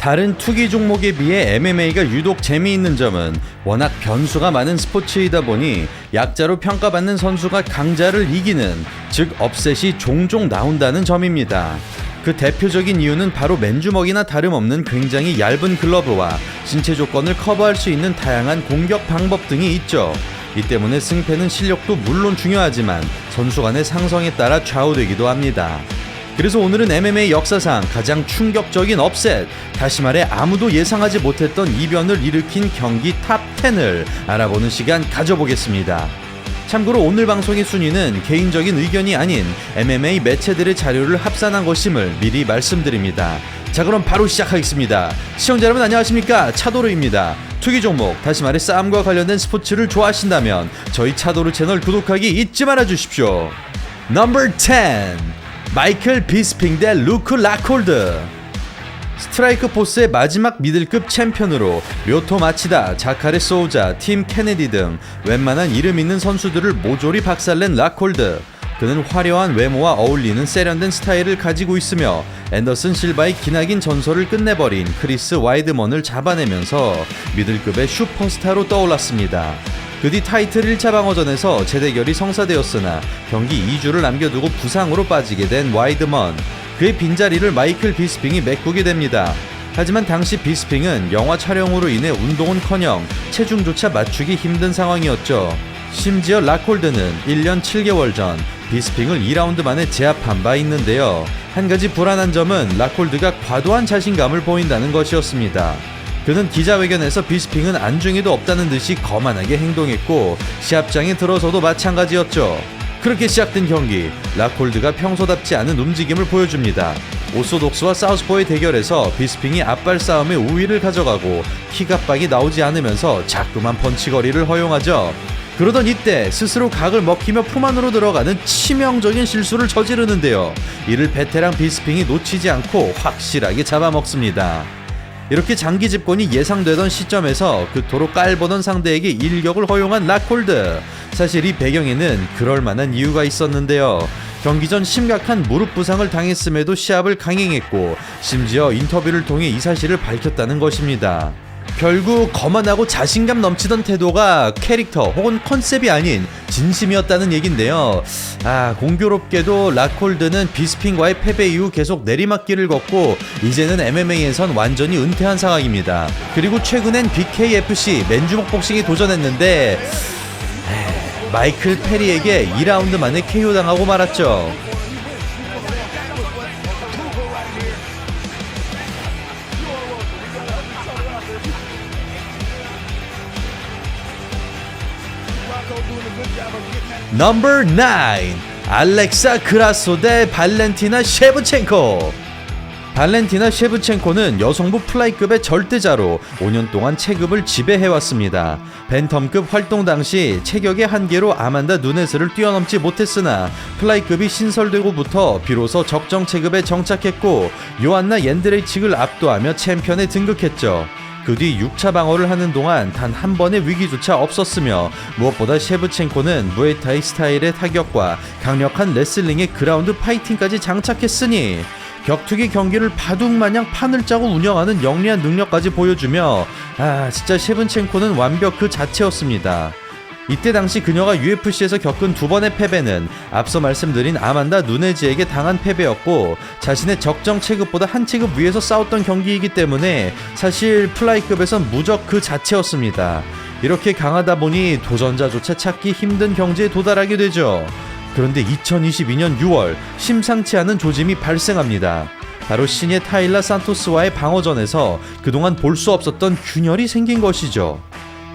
다른 투기 종목에 비해 MMA가 유독 재미있는 점은 워낙 변수가 많은 스포츠이다 보니 약자로 평가받는 선수가 강자를 이기는, 즉 업셋이 종종 나온다는 점입니다. 그 대표적인 이유는 바로 맨주먹이나 다름없는 굉장히 얇은 글러브와 신체 조건을 커버할 수 있는 다양한 공격 방법 등이 있죠. 이 때문에 승패는 실력도 물론 중요하지만 선수 간의 상성에 따라 좌우되기도 합니다. 그래서 오늘은 MMA 역사상 가장 충격적인 업셋, 다시 말해 아무도 예상하지 못했던 이변을 일으킨 경기 탑10을 알아보는 시간 가져보겠습니다. 참고로 오늘 방송의 순위는 개인적인 의견이 아닌 MMA 매체들의 자료를 합산한 것임을 미리 말씀드립니다. 자, 그럼 바로 시작하겠습니다. 시청자 여러분 안녕하십니까? 차도르입니다. 투기 종목, 다시 말해 싸움과 관련된 스포츠를 좋아하신다면 저희 차도르 채널 구독하기 잊지 말아 주십시오. 넘버 10, 마이클 비스핑 대 루크 라콜드. 스트라이크 포스의 마지막 미들급 챔피언으로 료토 마치다, 자카레 소우자, 팀 케네디 등 웬만한 이름 있는 선수들을 모조리 박살낸 라콜드. 그는 화려한 외모와 어울리는 세련된 스타일을 가지고 있으며 앤더슨 실바의 기나긴 전설을 끝내버린 크리스 와이드먼을 잡아내면서 미들급의 슈퍼스타로 떠올랐습니다. 그 뒤 타이틀 1차 방어전에서 재대결이 성사되었으나 경기 2주를 남겨두고 부상으로 빠지게 된 와이드먼. 그의 빈자리를 마이클 비스핑이 메꾸게 됩니다. 하지만 당시 비스핑은 영화 촬영으로 인해 운동은커녕 체중조차 맞추기 힘든 상황이었죠. 심지어 라콜드는 1년 7개월 전 비스핑을 2라운드 만에 제압한 바 있는데요. 한 가지 불안한 점은 라콜드가 과도한 자신감을 보인다는 것이었습니다. 그는 기자회견에서 비스핑은 안중에도 없다는 듯이 거만하게 행동했고 시합장에 들어서도 마찬가지였죠. 그렇게 시작된 경기, 라콜드가 평소답지 않은 움직임을 보여줍니다. 오소독스와 사우스포의 대결에서 비스핑이 앞발 싸움에 우위를 가져가고 킥압박이 나오지 않으면서 자꾸만 펀치거리를 허용하죠. 그러던 이때 스스로 각을 먹히며 품 안으로 들어가는 치명적인 실수를 저지르는데요. 이를 베테랑 비스핑이 놓치지 않고 확실하게 잡아먹습니다. 이렇게 장기 집권이 예상되던 시점에서 그토록 깔보던 상대에게 일격을 허용한 라콜드. 사실 이 배경에는 그럴만한 이유가 있었는데요. 경기 전 심각한 무릎 부상을 당했음에도 시합을 강행했고 심지어 인터뷰를 통해 이 사실을 밝혔다는 것입니다. 결국 거만하고 자신감 넘치던 태도가 캐릭터 혹은 컨셉이 아닌 진심이었다는 얘긴데요. 공교롭게도 라콜드는 비스핑과의 패배 이후 계속 내리막길을 걷고 이제는 MMA에선 완전히 은퇴한 상황입니다. 그리고 최근엔 BKFC 맨주먹 복싱에 도전했는데 마이클 페리에게 2라운드 만에 KO 당하고 말았죠. 넘버 9, 알렉사 그라소 대 발렌티나 셰브첸코. 발렌티나 셰브첸코는 여성부 플라이급의 절대자로 5년 동안 체급을 지배해왔습니다. 벤텀급 활동 당시 체격의 한계로 아만다 누네스를 뛰어넘지 못했으나 플라이급이 신설되고부터 비로소 적정 체급에 정착했고 요안나 옌드레이칙을 압도하며 챔피언에 등극했죠. 그 뒤 6차 방어를 하는 동안 단 한 번의 위기조차 없었으며 무엇보다 셰브첸코는 무에타이 스타일의 타격과 강력한 레슬링의 그라운드 파이팅까지 장착했으니 격투기 경기를 바둑마냥 판을 짜고 운영하는 영리한 능력까지 보여주며 진짜 셰브첸코는 완벽 그 자체였습니다. 이때 당시 그녀가 UFC에서 겪은 2번의 패배는 앞서 말씀드린 아만다 누네즈에게 당한 패배였고 자신의 적정 체급보다 한 체급 위에서 싸웠던 경기이기 때문에 사실 플라이급에선 무적 그 자체였습니다. 이렇게 강하다 보니 도전자조차 찾기 힘든 경지에 도달하게 되죠. 그런데 2022년 6월 심상치 않은 조짐이 발생합니다. 바로 신예 타일라 산토스와의 방어전에서 그동안 볼 수 없었던 균열이 생긴 것이죠.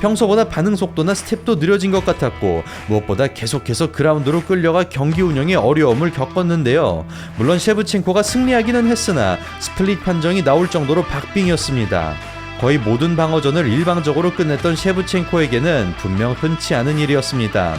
평소보다 반응 속도나 스텝도 느려진 것 같았고 무엇보다 계속해서 그라운드로 끌려가 경기 운영에 어려움을 겪었는데요. 물론 셰브첸코가 승리하기는 했으나 스플릿 판정이 나올 정도로 박빙이었습니다. 거의 모든 방어전을 일방적으로 끝냈던 셰브첸코에게는 분명 흔치 않은 일이었습니다.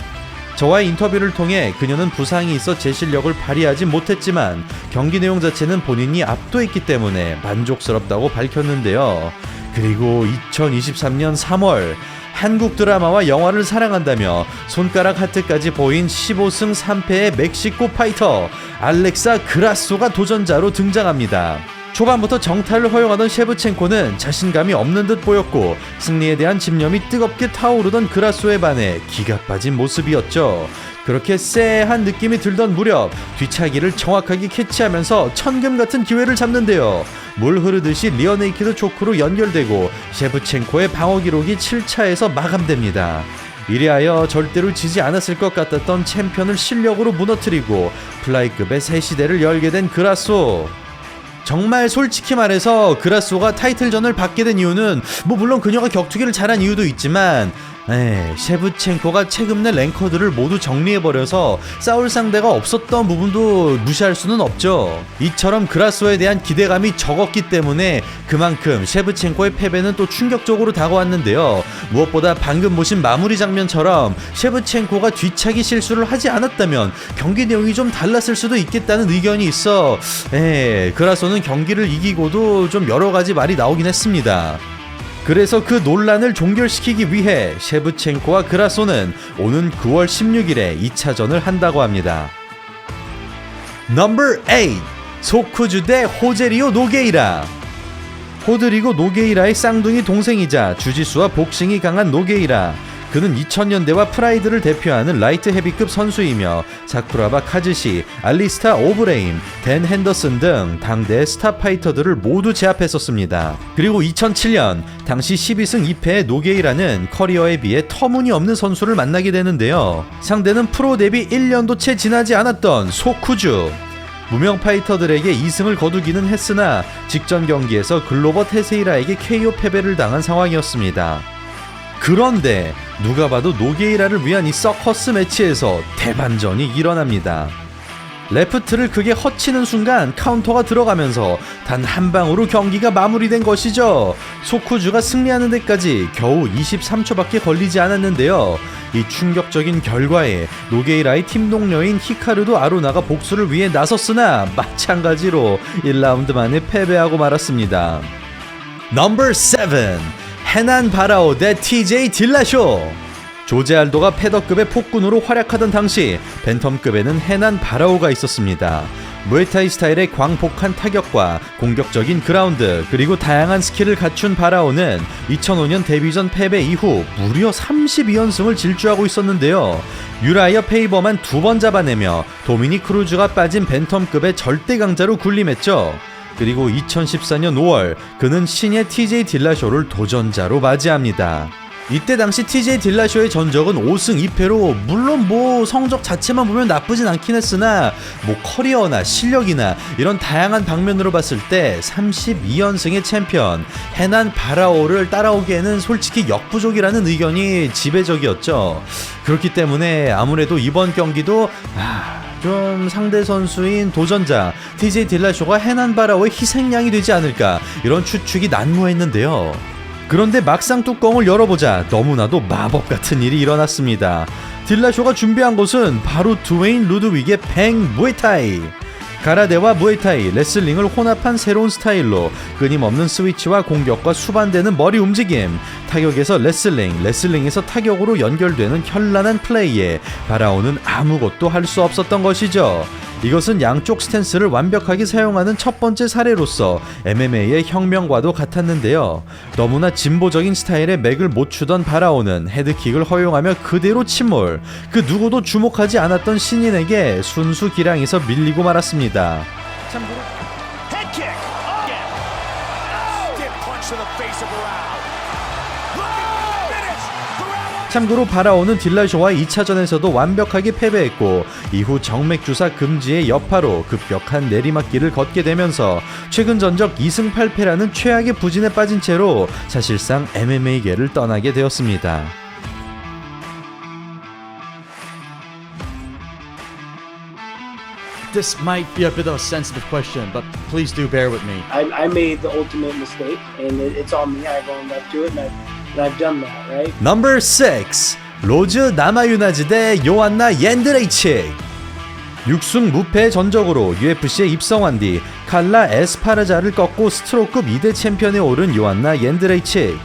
저와의 인터뷰를 통해 그녀는 부상이 있어 제 실력을 발휘하지 못했지만 경기 내용 자체는 본인이 압도했기 때문에 만족스럽다고 밝혔는데요. 그리고 2023년 3월 한국 드라마와 영화를 사랑한다며 손가락 하트까지 보인 15승 3패의 멕시코 파이터 알렉사 그라소가 도전자로 등장합니다. 초반부터 정탈을 허용하던 셰브첸코는 자신감이 없는 듯 보였고 승리에 대한 집념이 뜨겁게 타오르던 그라소에 반해 기가 빠진 모습이었죠. 그렇게 쎄한 느낌이 들던 무렵 뒤차기를 정확하게 캐치하면서 천금 같은 기회를 잡는데요. 물 흐르듯이 리어네이키드 초크로 연결되고 셰브첸코의 방어 기록이 7차에서 마감됩니다. 이리하여 절대로 지지 않았을 것 같았던 챔피언을 실력으로 무너뜨리고 플라이급의 새 시대를 열게 된 그라소. 정말 솔직히 말해서 그라소가 타이틀전을 받게 된 이유는 물론 그녀가 격투기를 잘한 이유도 있지만 셰브첸코가 최근 내 랭커들을 모두 정리해버려서 싸울 상대가 없었던 부분도 무시할 수는 없죠. 이처럼 그라소에 대한 기대감이 적었기 때문에 그만큼 셰브첸코의 패배는 또 충격적으로 다가왔는데요. 무엇보다 방금 보신 마무리 장면처럼 셰브첸코가 뒤차기 실수를 하지 않았다면 경기 내용이 좀 달랐을 수도 있겠다는 의견이 있어 그라소는 경기를 이기고도 좀 여러가지 말이 나오긴 했습니다. 그래서 그 논란을 종결시키기 위해 셰브첸코와 그라소는 오는 9월 16일에 2차전을 한다고 합니다. 넘버 8 소쿠주 대 호제리오 노게이라. 호드리고 노게이라의 쌍둥이 동생이자 주짓수와 복싱이 강한 노게이라. 그는 2000년대와 프라이드를 대표하는 라이트 헤비급 선수이며 사쿠라바 카즈시, 알리스타 오브레인, 댄 핸더슨 등 당대의 스타 파이터들을 모두 제압했었습니다. 그리고 2007년 당시 12승 2패의 노게이라는 커리어에 비해 터무니없는 선수를 만나게 되는데요. 상대는 프로 데뷔 1년도 채 지나지 않았던 소쿠주. 무명 파이터들에게 2승을 거두기는 했으나 직전 경기에서 글로버 테세이라에게 KO 패배를 당한 상황이었습니다. 그런데 누가 봐도 노게이라를 위한 이 서커스 매치에서 대반전이 일어납니다. 레프트를 크게 허치는 순간 카운터가 들어가면서 단 한 방으로 경기가 마무리된 것이죠. 소쿠주가 승리하는 데까지 겨우 23초밖에 걸리지 않았는데요. 이 충격적인 결과에 노게이라의 팀 동료인 히카르도 아루나가 복수를 위해 나섰으나 마찬가지로 1라운드 만에 패배하고 말았습니다. 넘버 7 헤난 바라오 대 TJ 딜라쇼. 조제 알도가 패더급의 폭군으로 활약하던 당시 벤텀급에는 헤난 바라오가 있었습니다. 무에타이 스타일의 광폭한 타격과 공격적인 그라운드 그리고 다양한 스킬을 갖춘 바라오는 2005년 데뷔전 패배 이후 무려 32연승을 질주하고 있었는데요. 유라이어 페이버만 2번 잡아내며 도미닉 크루즈가 빠진 벤텀급의 절대 강자로 군림했죠. 그리고 2014년 5월 그는 신예 TJ 딜라쇼를 도전자로 맞이합니다. 이때 당시 TJ 딜라쇼의 전적은 5승 2패로 물론 성적 자체만 보면 나쁘진 않긴 했으나 커리어나 실력이나 이런 다양한 방면으로 봤을 때 32연승의 챔피언 헤난 바라오를 따라오기에는 솔직히 역부족이라는 의견이 지배적이었죠. 그렇기 때문에 아무래도 이번 경기도 좀 상대 선수인 도전자 TJ 딜라쇼가 헤난 바라오의 희생양이 되지 않을까 이런 추측이 난무했는데요. 그런데 막상 뚜껑을 열어보자 너무나도 마법 같은 일이 일어났습니다. 딜라쇼가 준비한 것은 바로 드웨인 루드윅의 뱅 무에타이. 가라데와 무에타이, 레슬링을 혼합한 새로운 스타일로 끊임없는 스위치와 공격과 수반되는 머리 움직임, 타격에서 레슬링, 레슬링에서 타격으로 연결되는 현란한 플레이에 바라오는 아무것도 할 수 없었던 것이죠. 이것은 양쪽 스탠스를 완벽하게 사용하는 첫 번째 사례로서 MMA의 혁명과도 같았는데요. 너무나 진보적인 스타일의 맥을 못 추던 바라오는 헤드킥을 허용하며 그대로 침몰, 그 누구도 주목하지 않았던 신인에게 순수 기량에서 밀리고 말았습니다. 참고로 헤드킥! 참고로 바라오는 딜라쇼와의 2차전에서도 완벽하게 패배했고 이후 정맥주사 금지의 여파로 급격한 내리막길을 걷게 되면서 최근 전적 2승 8패라는 최악의 부진에 빠진 채로 사실상 MMA계를 떠나게 되었습니다. This might be a bit of a sensitive question, but please do bear with me. I made the ultimate mistake, and it's on me. I've owned up to it, and I've done that, right? Number 6 로즈 나마유나지 대 요안나 옌드레이치. 6승 무패의 전적으로 UFC에 입성한 뒤 칼라 에스파라자를 꺾고 스트로급 2대 챔피언에 오른 요안나 옌드레이치.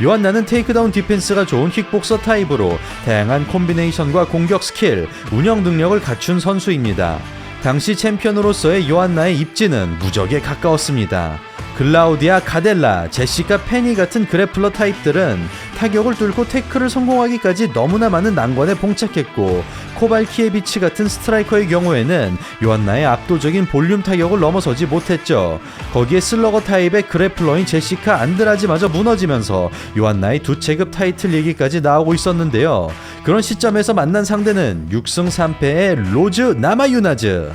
요안나는 테이크다운 디펜스가 좋은 킥복서 타입으로 다양한 콤비네이션과 공격 스킬, 운영 능력을 갖춘 선수입니다. 당시 챔피언으로서의 요한나의 입지는 무적에 가까웠습니다. 글라우디아 가델라, 제시카 페니 같은 그래플러 타입들은 타격을 뚫고 태클을 성공하기까지 너무나 많은 난관에 봉착했고, 코발키에비치 같은 스트라이커의 경우에는 요한나의 압도적인 볼륨 타격을 넘어서지 못했죠. 거기에 슬러거 타입의 그래플러인 제시카 안드라지마저 무너지면서 요한나의 두 체급 타이틀 얘기까지 나오고 있었는데요. 그런 시점에서 만난 상대는 6승 3패의 로즈 나마유나즈.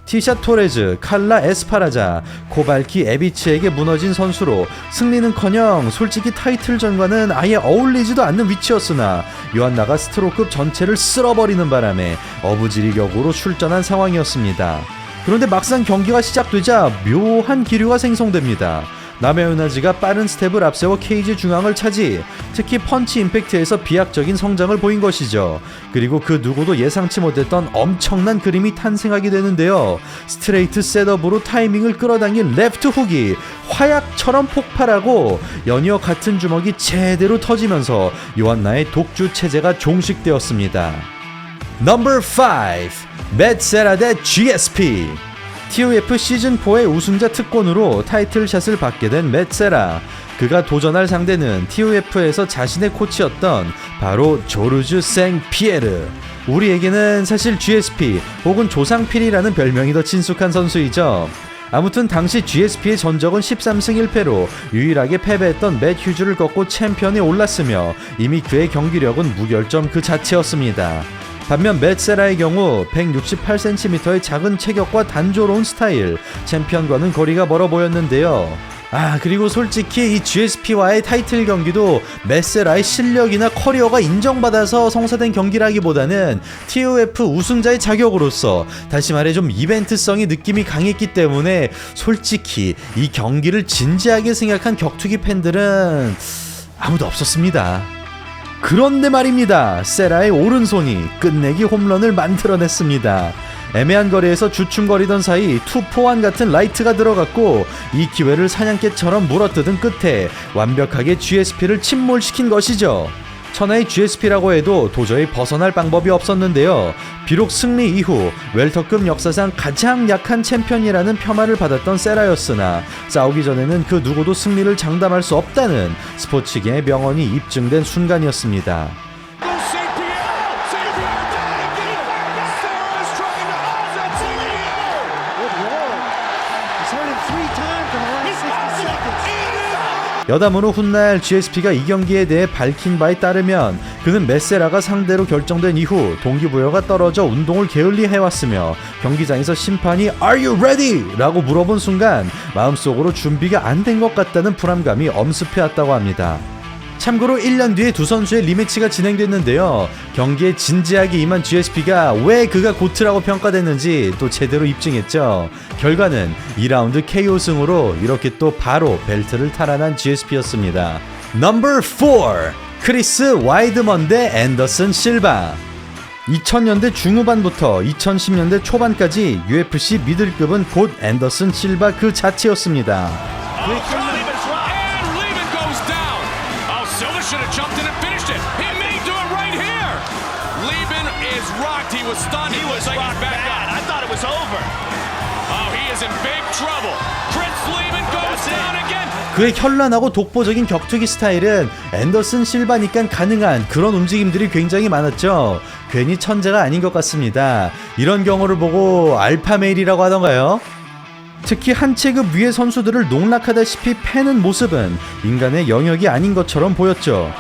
티샤 토레즈, 칼라 에스파라자, 코발키 에비치에게 무너진 선수로 승리는커녕 솔직히 타이틀전과는 아예 어울리지도 않는 위치였으나 요한나가 스트로급 전체를 쓸어버리는 바람에 어부지리격으로 출전한 상황이었습니다. 그런데 막상 경기가 시작되자 묘한 기류가 생성됩니다. 나마유나즈가 빠른 스텝을 앞세워 케이지 중앙을 차지, 특히 펀치 임팩트에서 비약적인 성장을 보인 것이죠. 그리고 그 누구도 예상치 못했던 엄청난 그림이 탄생하게 되는데요. 스트레이트 셋업으로 타이밍을 끌어당긴 레프트 훅이 화약처럼 폭발하고 연이어 같은 주먹이 제대로 터지면서 요한나의 독주 체제가 종식되었습니다. 넘버 5. 맷 세라 대 GSP. TOF 시즌4의 우승자 특권으로 타이틀샷을 받게 된 맷 세라. 그가 도전할 상대는 TOF에서 자신의 코치였던 바로 조르주 생 피에르. 우리에게는 사실 GSP 혹은 조상필이라는 별명이 더 친숙한 선수이죠. 아무튼 당시 GSP의 전적은 13승 1패로 유일하게 패배했던 맷 휴즈를 꺾고 챔피언에 올랐으며 이미 그의 경기력은 무결점 그 자체였습니다. 반면 맷 세라의 경우 168cm의 작은 체격과 단조로운 스타일, 챔피언과는 거리가 멀어 보였는데요. 그리고 솔직히 이 GSP와의 타이틀 경기도 맷 세라의 실력이나 커리어가 인정받아서 성사된 경기라기보다는 TOF 우승자의 자격으로서, 다시 말해 좀 이벤트성이 느낌이 강했기 때문에 솔직히 이 경기를 진지하게 생각한 격투기 팬들은 아무도 없었습니다. 그런데 말입니다. 세라의 오른손이 끝내기 홈런을 만들어냈습니다. 애매한 거리에서 주춤거리던 사이 투포환 같은 라이트가 들어갔고, 이 기회를 사냥개처럼 물어뜯은 끝에 완벽하게 GSP를 침몰시킨 것이죠. 천하의 GSP라고 해도 도저히 벗어날 방법이 없었는데요. 비록 승리 이후 웰터급 역사상 가장 약한 챔피언이라는 폄하를 받았던 세라였으나 싸우기 전에는 그 누구도 승리를 장담할 수 없다는 스포츠계의 명언이 입증된 순간이었습니다. 여담으로 훗날 GSP가 이 경기에 대해 밝힌 바에 따르면 그는 맷 세라가 상대로 결정된 이후 동기부여가 떨어져 운동을 게을리해왔으며 경기장에서 심판이 Are you ready? 라고 물어본 순간 마음속으로 준비가 안 된 것 같다는 불안감이 엄습해왔다고 합니다. 참고로 1년 뒤에 두 선수의 리매치가 진행됐는데요. 경기에 진지하게 임한 GSP가 왜 그가 고트라고 평가됐는지 또 제대로 입증했죠. 결과는 2라운드 KO 승으로 이렇게 또 바로 벨트를 탈환한 GSP였습니다. 넘버 4. 크리스 와이드먼 대 앤더슨 실바. 2000년대 중후반부터 2010년대 초반까지 UFC 미들급은 곧 앤더슨 실바 그 자체였습니다. Should have jumped in and finished it. He may do it right here. Lieben is rocked. He was stunned. He was like he's back up. I thought it was over. Oh, he is in big trouble. Chris Lieben goes down again. 그의 현란하고 독보적인 격투기 스타일은 앤더슨 실바니까 가능한 그런 움직임들이 굉장히 많았죠. 괜히 천재가 아닌 것 같습니다. 이런 경우를 보고 알파메일이라고 하던가요? 특히 한 체급 위의 선수들을 농락하다시피 패는 모습은 인간의 영역이 아닌 것처럼 보였죠.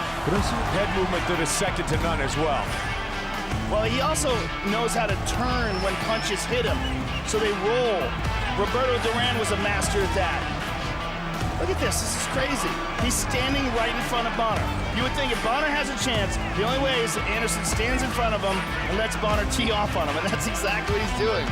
Well, he also knows how to turn when punches hit him, so they roll. Roberto Duran was a master at that. Look at this. This is crazy. He's standing right in front of Bonner. You would think if Bonner has a chance, the only way is that Anderson stands in front of him and lets Bonner tee off on him, and that's exactly what he's doing.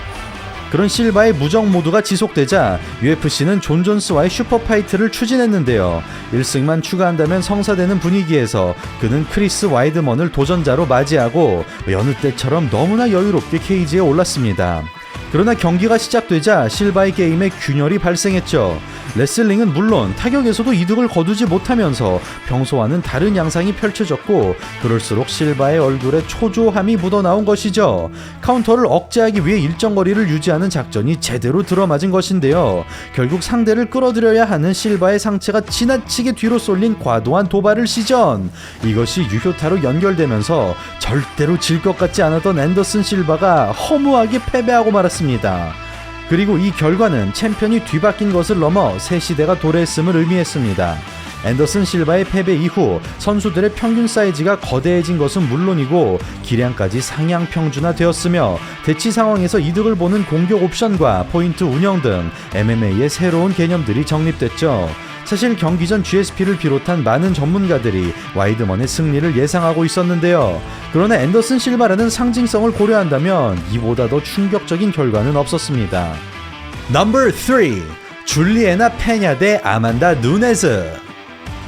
그런 실바의 무정 모드가 지속되자 UFC는 존 존스와의 슈퍼파이트를 추진했는데요. 1승만 추가한다면 성사되는 분위기에서 그는 크리스 와이드먼을 도전자로 맞이하고 여느 때처럼 너무나 여유롭게 케이지에 올랐습니다. 그러나 경기가 시작되자 실바의 게임에 균열이 발생했죠. 레슬링은 물론 타격에서도 이득을 거두지 못하면서 평소와는 다른 양상이 펼쳐졌고 그럴수록 실바의 얼굴에 초조함이 묻어나온 것이죠. 카운터를 억제하기 위해 일정 거리를 유지하는 작전이 제대로 들어맞은 것인데요. 결국 상대를 끌어들여야 하는 실바의 상체가 지나치게 뒤로 쏠린 과도한 도발을 시전. 이것이 유효타로 연결되면서 절대로 질 것 같지 않았던 앤더슨 실바가 허무하게 패배하고 말았습니다. 그리고 이 결과는 챔피언이 뒤바뀐 것을 넘어 새 시대가 도래했음을 의미했습니다. 앤더슨 실바의 패배 이후 선수들의 평균 사이즈가 거대해진 것은 물론이고 기량까지 상향 평준화되었으며 대치 상황에서 이득을 보는 공격 옵션과 포인트 운영 등 MMA의 새로운 개념들이 정립됐죠. 사실 경기 전 GSP를 비롯한 많은 전문가들이 와이드먼의 승리를 예상하고 있었는데요. 그러나 앤더슨 실바라는 상징성을 고려한다면 이보다 더 충격적인 결과는 없었습니다. 넘버 3. 줄리에나 페냐 대 아만다 누네즈.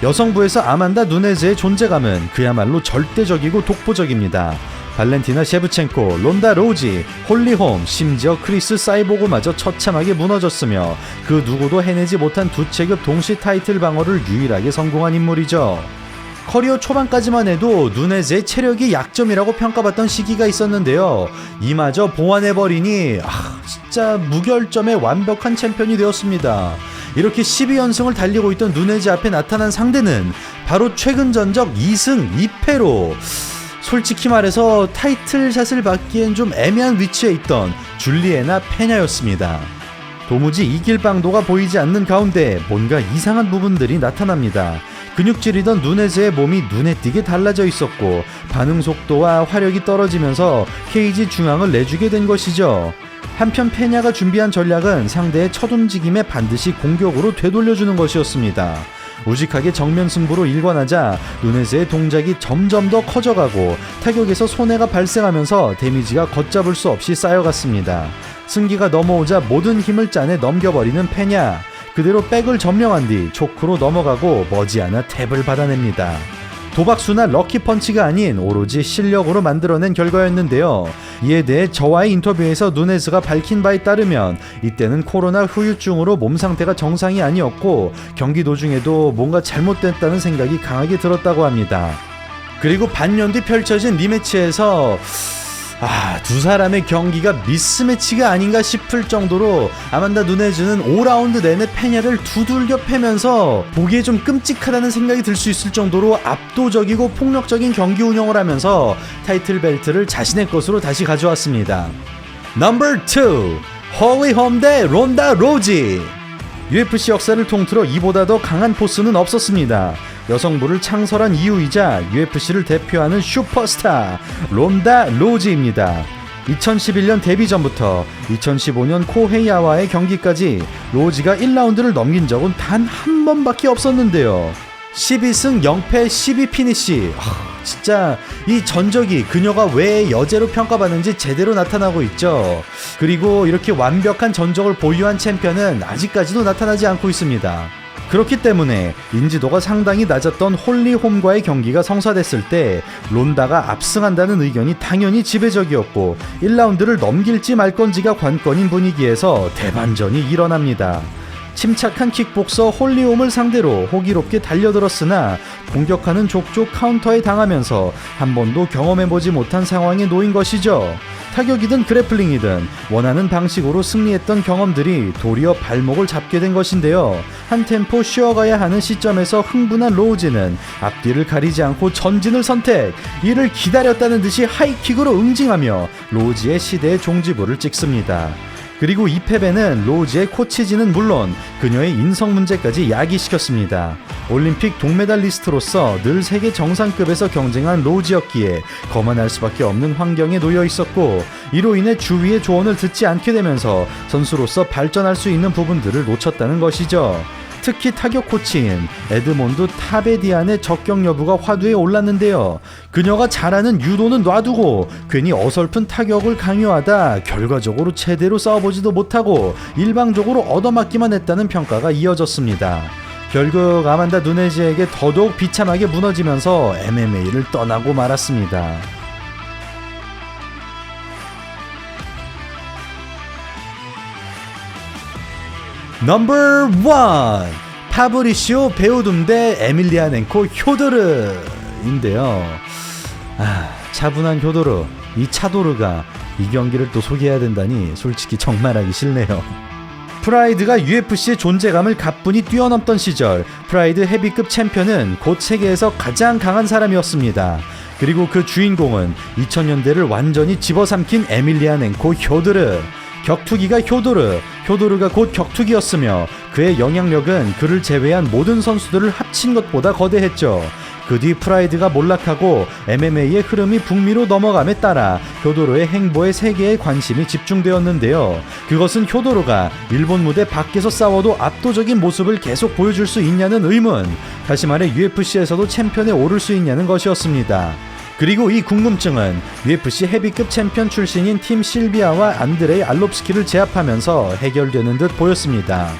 여성부에서 아만다 누네즈의 존재감은 그야말로 절대적이고 독보적입니다. 발렌티나 셰브첸코, 론다 로우지, 홀리홈, 심지어 크리스 사이보그마저 처참하게 무너졌으며 그 누구도 해내지 못한 두 체급 동시 타이틀 방어를 유일하게 성공한 인물이죠. 커리어 초반까지만 해도 누네즈의 체력이 약점이라고 평가받던 시기가 있었는데요. 이마저 보완해버리니 진짜 무결점의 완벽한 챔피언이 되었습니다. 이렇게 12연승을 달리고 있던 누네즈 앞에 나타난 상대는 바로 최근 전적 2승 2패로 솔직히 말해서 타이틀샷을 받기엔 좀 애매한 위치에 있던 줄리에나 페냐였습니다. 도무지 이길 방도가 보이지 않는 가운데 뭔가 이상한 부분들이 나타납니다. 근육질이던 누네즈의 몸이 눈에 띄게 달라져 있었고 반응 속도와 화력이 떨어지면서 케이지 중앙을 내주게 된 것이죠. 한편 페냐가 준비한 전략은 상대의 첫 움직임에 반드시 공격으로 되돌려주는 것이었습니다. 우직하게 정면 승부로 일관하자 누네즈의 동작이 점점 더 커져가고 타격에서 손해가 발생하면서 데미지가 걷잡을 수 없이 쌓여갔습니다. 승기가 넘어오자 모든 힘을 짜내 넘겨버리는 페냐. 그대로 백을 점령한 뒤 초크로 넘어가고 머지않아 탭을 받아냅니다. 도박수나 럭키펀치가 아닌 오로지 실력으로 만들어낸 결과였는데요. 이에 대해 저와의 인터뷰에서 누네즈가 밝힌 바에 따르면 이때는 코로나 후유증으로 몸 상태가 정상이 아니었고 경기 도중에도 뭔가 잘못됐다는 생각이 강하게 들었다고 합니다. 그리고 반년 뒤 펼쳐진 리매치에서 두 사람의 경기가 미스매치가 아닌가 싶을 정도로 아만다 누네즈는 5라운드 내내 페냐를 두들겨 패면서 보기에 좀 끔찍하다는 생각이 들 수 있을 정도로 압도적이고 폭력적인 경기 운영을 하면서 타이틀 벨트를 자신의 것으로 다시 가져왔습니다. 넘버 2. 홀리홈 대 론다 로지. UFC 역사를 통틀어 이보다 더 강한 포스는 없었습니다. 여성부를 창설한 이유이자 UFC를 대표하는 슈퍼스타 론다 로지입니다. 2011년 데뷔 전부터 2015년 코헤이아와의 경기까지 로지가 1라운드를 넘긴 적은 단 한 번밖에 없었는데요. 12승 0패 12피니시. 진짜 이 전적이 그녀가 왜 여제로 평가받는지 제대로 나타나고 있죠. 그리고 이렇게 완벽한 전적을 보유한 챔피언은 아직까지도 나타나지 않고 있습니다. 그렇기 때문에 인지도가 상당히 낮았던 홀리홈과의 경기가 성사됐을 때 론다가 압승한다는 의견이 당연히 지배적이었고 1라운드를 넘길지 말건지가 관건인 분위기에서 대반전이 일어납니다. 침착한 킥복서 홀리홈을 상대로 호기롭게 달려들었으나 공격하는 족족 카운터에 당하면서 한 번도 경험해보지 못한 상황에 놓인 것이죠. 타격이든 그래플링이든 원하는 방식으로 승리했던 경험들이 도리어 발목을 잡게 된 것인데요. 한 템포 쉬어가야 하는 시점에서 흥분한 로우지는 앞뒤를 가리지 않고 전진을 선택. 이를 기다렸다는 듯이 하이킥으로 응징하며 로우지의 시대의 종지부를 찍습니다. 그리고 이 패배는 로우지의 코치진은 물론 그녀의 인성 문제까지 야기시켰습니다. 올림픽 동메달리스트로서 늘 세계 정상급에서 경쟁한 로우지였기에 거만할 수밖에 없는 환경에 놓여 있었고 이로 인해 주위의 조언을 듣지 않게 되면서 선수로서 발전할 수 있는 부분들을 놓쳤다는 것이죠. 특히 타격 코치인 에드몬드 타베디안의 적격 여부가 화두에 올랐는데요. 그녀가 잘하는 유도는 놔두고 괜히 어설픈 타격을 강요하다 결과적으로 제대로 싸워보지도 못하고 일방적으로 얻어맞기만 했다는 평가가 이어졌습니다. 결국 아만다 누네즈에게 더더욱 비참하게 무너지면서 MMA를 떠나고 말았습니다. 넘버 1 파브리시오 베오둠 대 에밀리아넨코 효도르인데요. 차분한 효도르, 이 차도르가 이 경기를 또 소개해야 된다니 솔직히 정말 하기 싫네요. 프라이드가 UFC의 존재감을 가뿐히 뛰어넘던 시절, 프라이드 헤비급 챔피언은 곧 세계에서 가장 강한 사람이었습니다. 그리고 그 주인공은 2000년대를 완전히 집어삼킨 에밀리아넨코 효도르. 격투기가 효도르, 효도르가 곧 격투기였으며 그의 영향력은 그를 제외한 모든 선수들을 합친 것보다 거대했죠. 그 뒤 프라이드가 몰락하고 MMA의 흐름이 북미로 넘어감에 따라 효도르의 행보에 세계의 관심이 집중되었는데요. 그것은 효도르가 일본 무대 밖에서 싸워도 압도적인 모습을 계속 보여줄 수 있냐는 의문, 다시 말해 UFC에서도 챔피언에 오를 수 있냐는 것이었습니다. 그리고 이 궁금증은 UFC 헤비급 챔피언 출신인 팀 실비아와 안드레이 알롭스키를 제압하면서 해결되는 듯 보였습니다.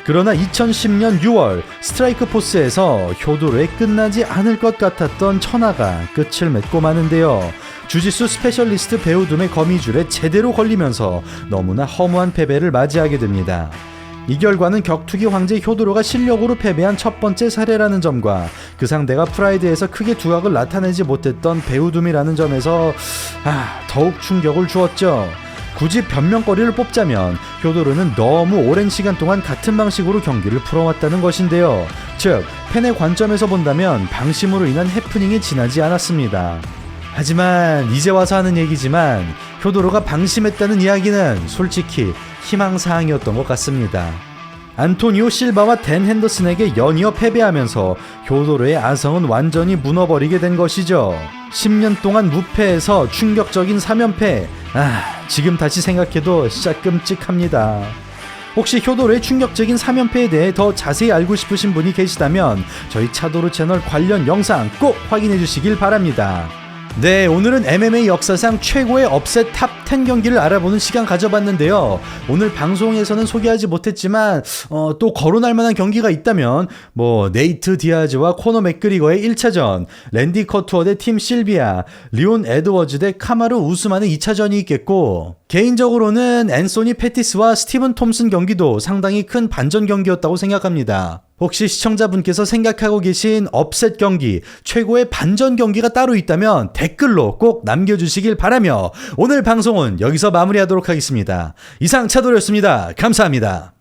그러나 2010년 6월 스트라이크 포스에서 효도르의 끝나지 않을 것 같았던 천하가 끝을 맺고 마는데요. 주짓수 스페셜리스트 베오둠의 거미줄에 제대로 걸리면서 너무나 허무한 패배를 맞이하게 됩니다. 이 결과는 격투기 황제 효도르가 실력으로 패배한 첫 번째 사례라는 점과 그 상대가 프라이드에서 크게 두각을 나타내지 못했던 베오둠이라는 점에서 더욱 충격을 주었죠. 굳이 변명거리를 뽑자면 효도르는 너무 오랜 시간 동안 같은 방식으로 경기를 풀어왔다는 것인데요. 즉, 팬의 관점에서 본다면 방심으로 인한 해프닝이 지나지 않았습니다. 하지만 이제 와서 하는 얘기지만 효도르가 방심했다는 이야기는 솔직히 희망사항이었던 것 같습니다. 안토니오 실바와 댄 핸더슨에게 연이어 패배하면서 효도르의 아성은 완전히 무너버리게 된 것이죠. 10년 동안 무패에서 충격적인 3연패. 지금 다시 생각해도 진짜 끔찍합니다. 혹시 효도르의 충격적인 3연패에 대해 더 자세히 알고 싶으신 분이 계시다면 저희 차도르 채널 관련 영상 꼭 확인해 주시길 바랍니다. 네, 오늘은 MMA 역사상 최고의 업셋 탑 10 경기를 알아보는 시간 가져봤는데요. 오늘 방송에서는 소개하지 못했지만 또 거론할 만한 경기가 있다면 네이트 디아즈와 코너 맥그리거의 1차전, 랜디 커투어 대 팀 실비아, 리온 에드워즈 대 카마루 우스만의 2차전이 있겠고, 개인적으로는 앤소니 패티스와 스티븐 톰슨 경기도 상당히 큰 반전 경기였다고 생각합니다. 혹시 시청자분께서 생각하고 계신 업셋 경기, 최고의 반전 경기가 따로 있다면 댓글로 꼭 남겨주시길 바라며 오늘 방송은 여기서 마무리하도록 하겠습니다. 이상 차도르였습니다. 감사합니다.